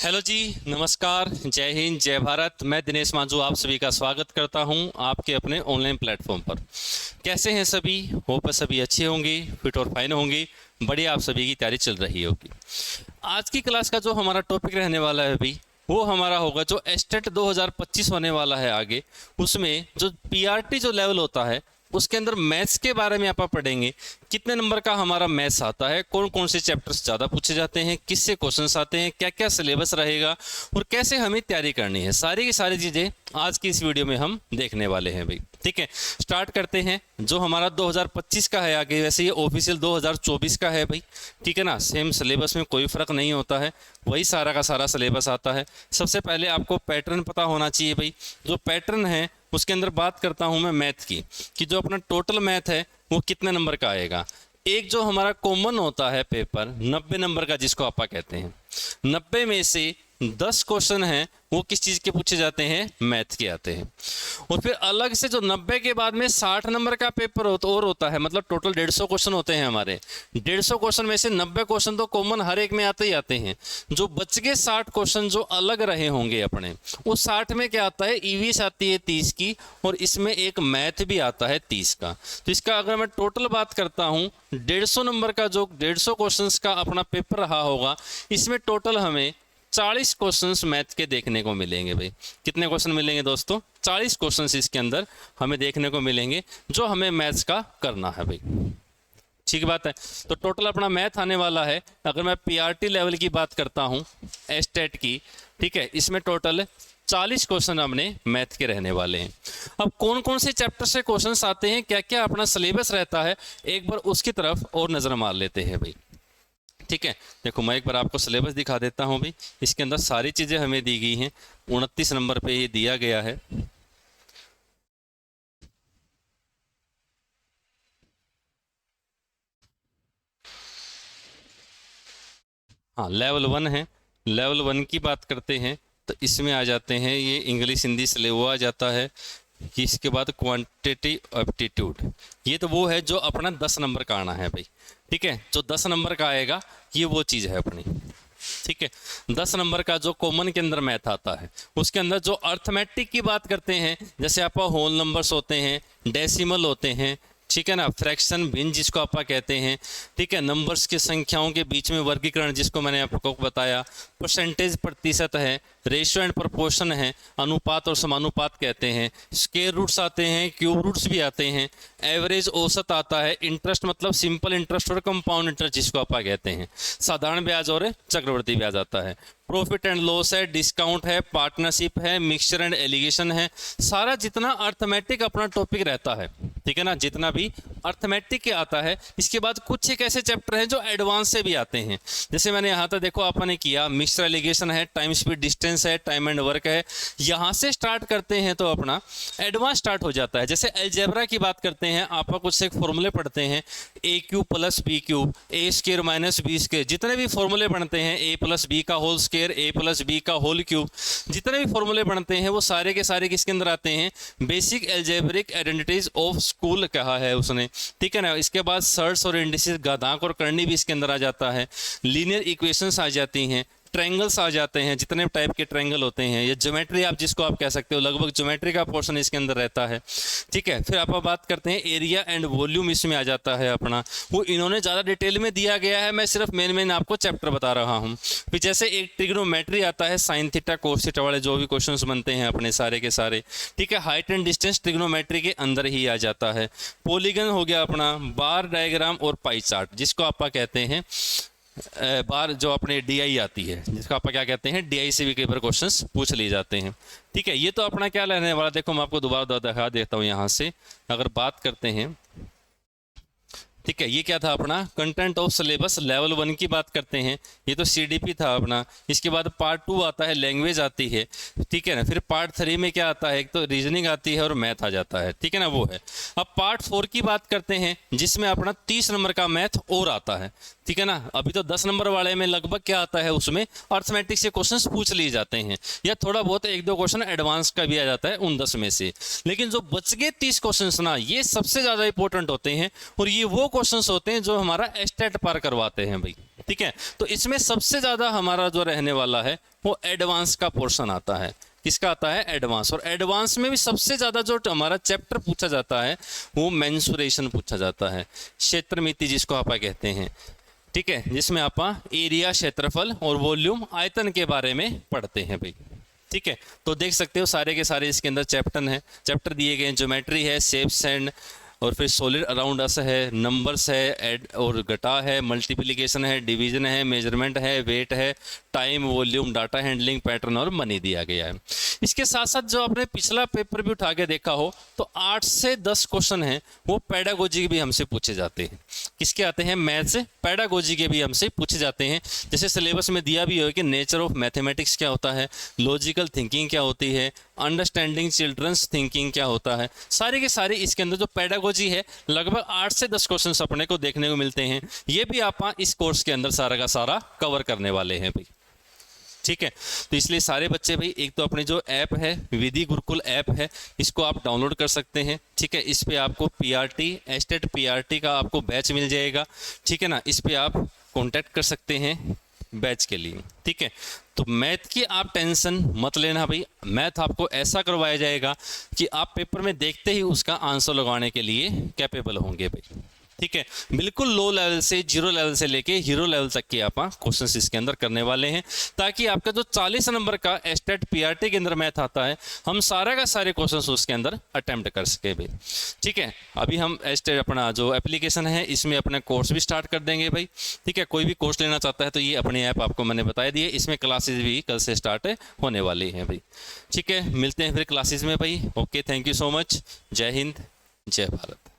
Hello जी, नमस्कार, जय हिंद, जय भारत। मैं दिनेश मांझू आप सभी का स्वागत करता हूं आपके अपने ऑनलाइन प्लेटफॉर्म पर। कैसे हैं सभी? होप सभी अच्छे होंगे, फिट और फाइन होंगे। बढ़िया, आप सभी की तैयारी चल रही होगी। आज की क्लास का जो हमारा टॉपिक रहने वाला है अभी, वो हमारा होगा जो एस्टेट 2025 होने वाला है आगे, उसमें जो पीआरटी जो लेवल होता है उसके अंदर मैथ्स के बारे में आप पढ़ेंगे। कितने नंबर का हमारा मैथ्स आता है, कौन कौन से चैप्टर्स ज़्यादा पूछे जाते हैं, किससे क्वेश्चंस आते हैं, क्या क्या सिलेबस रहेगा और कैसे हमें तैयारी करनी है, सारी की सारी चीज़ें आज की इस वीडियो में हम देखने वाले हैं भाई। ठीक है, स्टार्ट करते हैं। जो हमारा 2025 का है आगे, वैसे ये ऑफिशियल 2024 का है भाई। ठीक है ना, सेम सिलेबस में कोई फ़र्क नहीं होता है, वही सारा का सारा सिलेबस आता है। सबसे पहले आपको पैटर्न पता होना चाहिए भाई। जो पैटर्न है उसके अंदर बात करता हूं मैं मैथ की, कि जो अपना टोटल मैथ है वो कितने नंबर का आएगा। एक जो हमारा कॉमन होता है पेपर 90 नंबर का, जिसको आपा कहते हैं, 90 में से 10 क्वेश्चन हैं वो किस चीज़ के पूछे जाते हैं? मैथ के आते हैं। और फिर अलग से जो 90 के बाद में 60 नंबर का पेपर और होता है, मतलब टोटल 150 क्वेश्चन होते हैं हमारे। 150 क्वेश्चन में से 90 क्वेश्चन तो कॉमन हर एक में आते ही आते हैं। जो बच गए 60 क्वेश्चन जो अलग रहे होंगे अपने, वो 60 में क्या आता है? ईवीएस आती है 30 की, और इसमें एक मैथ भी आता है 30 का। तो इसका अगर मैं टोटल बात करता हूँ, 150 नंबर का जो 150 क्वेश्चन का अपना पेपर रहा होगा, इसमें टोटल हमें 40 क्वेश्चंस मैथ के देखने को मिलेंगे भाई। कितने क्वेश्चन मिलेंगे दोस्तों? 40 क्वेश्चंस इसके अंदर हमें देखने को मिलेंगे जो हमें मैथ्स का करना है भाई। ठीक बात है। तो टोटल अपना मैथ आने वाला है, अगर मैं पीआरटी लेवल की बात करता हूं एस्टेट की, ठीक है, इसमें टोटल 40 क्वेश्चन अपने मैथ के रहने वाले हैं। अब कौन कौन से चैप्टर से क्वेश्चंस आते हैं, क्या क्या अपना सिलेबस रहता है, एक बार उसकी तरफ और नजर मार लेते हैं भाई। ठीक है, देखो मैं एक बार आपको सिलेबस दिखा देता हूं भाई। इसके अंदर सारी चीज़ें हमें दी गई हैं। 29 नंबर पे ये दिया गया है। हाँ, लेवल 1 है। लेवल 1 की बात करते हैं तो इसमें आ जाते हैं ये इंग्लिश हिंदी सिलेबस आ जाता है। इसके बाद क्वांटिटी एप्टीट्यूड, ये तो वो है जो अपना 10 नंबर का आना है भाई। ठीक है, जो 10 नंबर का आएगा ये वो चीज़ है अपनी। ठीक है, 10 नंबर का जो कॉमन के अंदर मैथ आता है, उसके अंदर जो अर्थमेटिक की बात करते हैं, जैसे आपका होल नंबर्स होते हैं, डेसिमल होते हैं, ठीक है ना, फ्रैक्शन भिन्न जिसको आप कहते हैं, ठीक है, नंबर्स की संख्याओं के बीच में वर्गीकरण जिसको मैंने आपको बताया, परसेंटेज प्रतिशत है, रेशियो एंड प्रोपोर्शन है, अनुपात और समानुपात कहते हैं, स्क्वायर रूट्स आते हैं, क्यूब रूट्स भी आते हैं, एवरेज औसत आता है, इंटरेस्ट मतलब सिंपल इंटरेस्ट और कंपाउंड इंटरेस्ट जिसको आप कहते हैं, साधारण ब्याज और चक्रवृद्धि ब्याज आता है, प्रॉफिट एंड लॉस है, डिस्काउंट है, पार्टनरशिप है, मिक्सचर एंड एलिगेशन है। सारा जितना अर्थमेटिक अपना टॉपिक रहता है, ठीक है ना, जितना भी अर्थमेटिक के आता है। इसके बाद कुछ एक ऐसे चैप्टर हैं जो एडवांस से भी आते हैं, जैसे मैंने यहाँ तक देखो आपने किया, मिक्सचर एलिगेशन है, टाइम स्पीड डिस्टेंस है, टाइम एंड वर्क है। यहाँ से स्टार्ट करते हैं तो अपना एडवांस स्टार्ट हो जाता है। जैसे अलजेब्रा की बात करते हैं, आप कुछ एक फॉर्मूले पढ़ते हैं, ए क्यूब प्लस बी क्यूब, ए स्क्वायर माइनस बी स्क्वायर, जितने भी फॉर्मूले बनते हैं, ए प्लस बी का होल स्क्वायर, ए प्लस बी का होल क्यूब, जितने भी फॉर्मूले बनते हैं वो सारे के सारे किसके अंदर आते हैं? Basic algebraic identities of school कहा है उसने। ठीक है ना, इसके बाद सर्ट्स और इंडिसेस, घातांक और करनी भी इसके अंदर आ जाता है, लीनियर इक्वेशंस आ जाती हैं, ट्रायंगल्स आ जाते हैं, जितने टाइप के ट्रायंगल होते हैं, ये ज्योमेट्री आप जिसको आप कह सकते हो, लगभग ज्योमेट्री का पोर्शन इसके अंदर रहता है। ठीक है, फिर आप बात करते हैं एरिया एंड वॉल्यूम, इसमें आ जाता है अपना, वो इन्होंने ज़्यादा डिटेल में दिया गया है, मैं सिर्फ मेन आपको चैप्टर बता रहा हूँ। फिर जैसे एक ट्रिग्नोमेट्री आता है, साइन थीटा कोस थीटा वाले जो भी क्वेश्चन बनते हैं अपने सारे के सारे। ठीक है, हाइट एंड डिस्टेंस ट्रिग्नोमेट्री के अंदर ही आ जाता है। पॉलीगन हो गया अपना, बार डायग्राम और पाई चार्ट जिसको आप कहते हैं, बार जो अपने डीआई आती है जिसको आप क्या कहते हैं, डीआई से भी कई बार क्वेश्चंस पूछ लिए जाते हैं। ठीक है, ये तो अपना क्या रहने वाला, देखो मैं आपको दोबारा दिखा देता हूँ। यहाँ से अगर बात करते हैं, ठीक है, ये क्या था अपना कंटेंट ऑफ सिलेबस, लेवल 1 की बात करते हैं, ये तो सीडीपी था अपना। इसके बाद पार्ट 2 आता है, लैंग्वेज आती है, ठीक है ना। फिर पार्ट 3 में क्या आता है, एक तो रीजनिंग आती है और मैथ आ जाता है, ठीक है ना, वो है। अब पार्ट 4 की बात करते हैं, जिसमें अपना 30 नंबर का मैथ और आता है, ठीक है ना। अभी तो 10 नंबर वाले में लगभग क्या आता है, उसमें अर्थमेटिक से क्वेश्चन पूछ लिए जाते हैं, या थोड़ा बहुत एक दो क्वेश्चन एडवांस का भी आ जाता है उन 10 में से। लेकिन जो बच गए 30 क्वेश्चन ना, ये सबसे ज़्यादा इंपॉर्टेंट होते हैं, और ये वो क्वेश्चंस होते हैं जो हमारा एस्टेट पार करवाते हैं भाई। ठीक है। तो इसमें सबसे ज़्यादा हमारा जो रहने वाला है वो एडवांस का पोर्शन आता है। किसका आता है? एडवांस। और एडवांस में भी सबसे ज़्यादा जो हमारा चैप्टर पूछा जाता है वो मेंसुरेशन पूछा जाता है, क्षेत्रमिति जिसको आप कहते हैं, ठीक है, जिसमें आप एरिया, क्षेत्रफल और वॉल्यूम, आयतन के बारे में पढ़ते हैं भाई। ठीक है, तो देख सकते हो सारे के सारे इसके अंदर चैप्टर दिए गए हैं। ज्योमेट्री है, शेप्स एंड और फिर सॉलिड अराउंड अस है, नंबर्स है, ऐड और घटा है, मल्टीप्लिकेशन है, डिवीजन है, मेजरमेंट है, वेट है, time, volume, data handling, pattern और मनी दिया गया है। इसके साथ साथ जो आपने पिछला पेपर भी उठा के देखा हो तो 8 से 10 क्वेश्चन हैं वो पेडागोजी भी हमसे पूछे जाते हैं। किसके आते हैं? मैथ से, पेडागोजी के भी हमसे पूछे जाते हैं। जैसे सिलेबस में दिया भी हो कि नेचर ऑफ मैथमेटिक्स क्या होता है, लॉजिकल थिंकिंग क्या होती है, अंडरस्टैंडिंग चिल्ड्रंस थिंकिंग क्या होता है, सारे के सारे इसके अंदर जो पेडागोजी है लगभग 8 से 10 क्वेश्चन अपने को देखने को मिलते हैं। ये भी आप इस कोर्स के अंदर सारा का सारा कवर करने वाले हैं भाई। ठीक है, तो इसलिए सारे बच्चे भाई एक तो अपने जो ऐप है विधि गुरुकुल ऐप है इसको आप डाउनलोड कर सकते हैं। ठीक है, इस पे आपको पीआरटी, एस्टेट पीआरटी का आपको बैच मिल जाएगा। ठीक है ना, इस पे आप कांटेक्ट कर सकते हैं बैच के लिए। ठीक है, तो मैथ की आप टेंशन मत लेना भाई, मैथ आपको ऐसा करवाया जाएगा कि आप पेपर में देखते ही उसका आंसर लगाने के लिए कैपेबल होंगे भाई। ठीक है, बिल्कुल लो लेवल से, जीरो लेवल से लेके हीरो लेवल तक के आप क्वेश्चंस इसके अंदर करने वाले हैं, ताकि आपका जो 40 नंबर का एस्टेट पीआरटी के अंदर मैथ आता है हम सारा का सारे क्वेश्चंस उसके अंदर अटेम्प्ट कर सके भाई। ठीक है, अभी हम एस्टेट अपना जो एप्लीकेशन है इसमें अपना कोर्स भी स्टार्ट कर देंगे भाई। ठीक है, कोई भी कोर्स लेना चाहता है तो ये अपने ऐप आपको मैंने बता दिए, इसमें क्लासेज भी कल से स्टार्ट होने वाली हैं भाई। ठीक है, मिलते हैं फिर क्लासेज में भाई। Okay, thank you so much. जय हिंद, जय भारत।